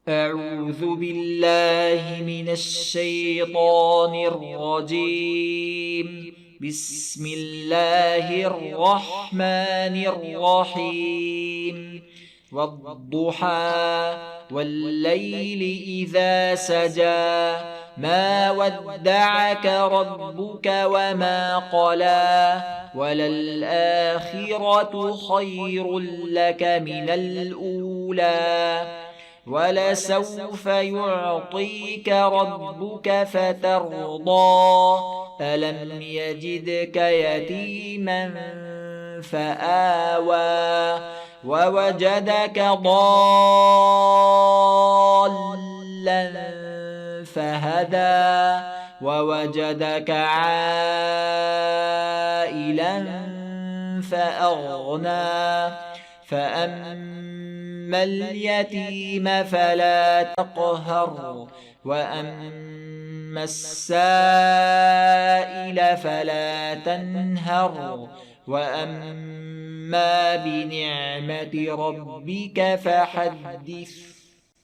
أعوذ بالله من الشيطان الرجيم. بسم الله الرحمن الرحيم. والضحى والليل إذا سجى ما ودعك ربك وما قلى وللآخرة خير لك من الأولى ولسوف يعطيك ربك فترضى ألم يجدك يتيما فآوى ووجدك ضالا فهدى ووجدك عائلا فأغنى فأما اليتيم فلا تقهر وأما السائل فلا تنهر وأما بنعمة ربك فحدث.